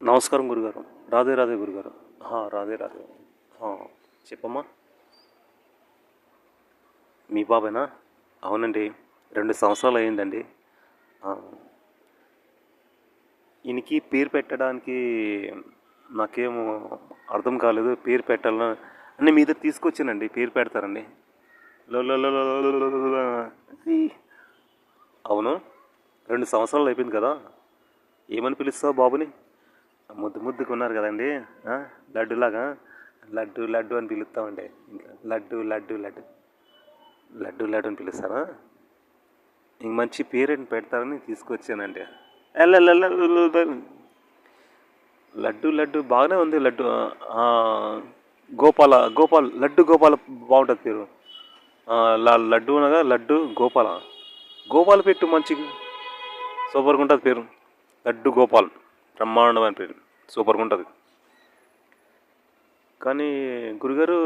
నమస్కారం గురుగారు. రాధే రాధే గురుగారు. రాధే రాధే. ఆ, చెప్పమ్మా. మీ బాబేనా? అవునండి. 2 సంవత్సరాలు అయిందండి. ఆ, ఈయనకి పేరు పెట్టడానికి నాకేమో అర్థం కాలేదు. పేరు పెట్టాలన్నా అన్నీ మీద తీసుకొచ్చానండి. పేరు పెడతారండి. లో లో లో లో లో లో లో లో. ఈ. అవును. 2 సంవత్సరాలు అయిపోయింది కదా. ఏమని పిలుస్తావు బాబుని? ముద్దు ముద్దుకు ఉన్నారు కదండి. ఆ, లడ్డులాగా. లడ్డు లడ్డు అని పిలుస్తామండి. ఇంకా లడ్డు లడ్డు లడ్డు లడ్డు లడ్డు అని పిలుస్తారా? ఇంక మంచి పేరెంట్ పెడతారని తీసుకొచ్చానండి. ఎల్లెల్లెల్లెల్లెల్లె. లడ్డు లడ్డు బాగానే ఉంది. లడ్డు గోపాల గోపాల్ లడ్డు గోపాల బాగుంటుంది పేరు. లడ్డు అనగా లడ్డు గోపాల. గోపాల్ పెట్టు మంచి సూపర్గా ఉంటుంది పేరు. లడ్డు గోపాల్ బ్రహ్మాండమైన పేరు. సూపర్గా ఉంటుంది. కానీ గురుగారు,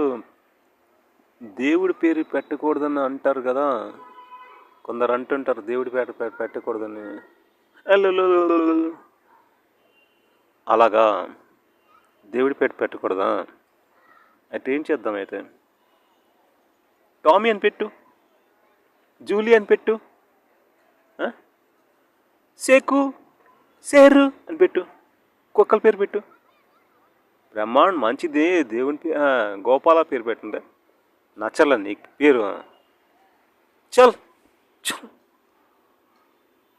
దేవుడి పేరు పెట్టకూడదని అంటారు కదా. కొందరు అంటుంటారు దేవుడి పేరు పెట్టకూడదని. ఎల్లెల్లెల్లెల్లె. అలాగా. దేవుడి పేరు పెట్టకూడదా? అయితే ఏం చేద్దాం? అయితే టామీ అని పెట్టు, జూలీ అని పెట్టు, ఆ? సేకు సేరు అని పెట్టు. కుక్కల పేరు పెట్టు. బ్రహ్మాండం మంచిది. దేవుని గోపాల పేరు పెట్టండి. నచ్చలేదు నీకు పేరు. చల్ చల్.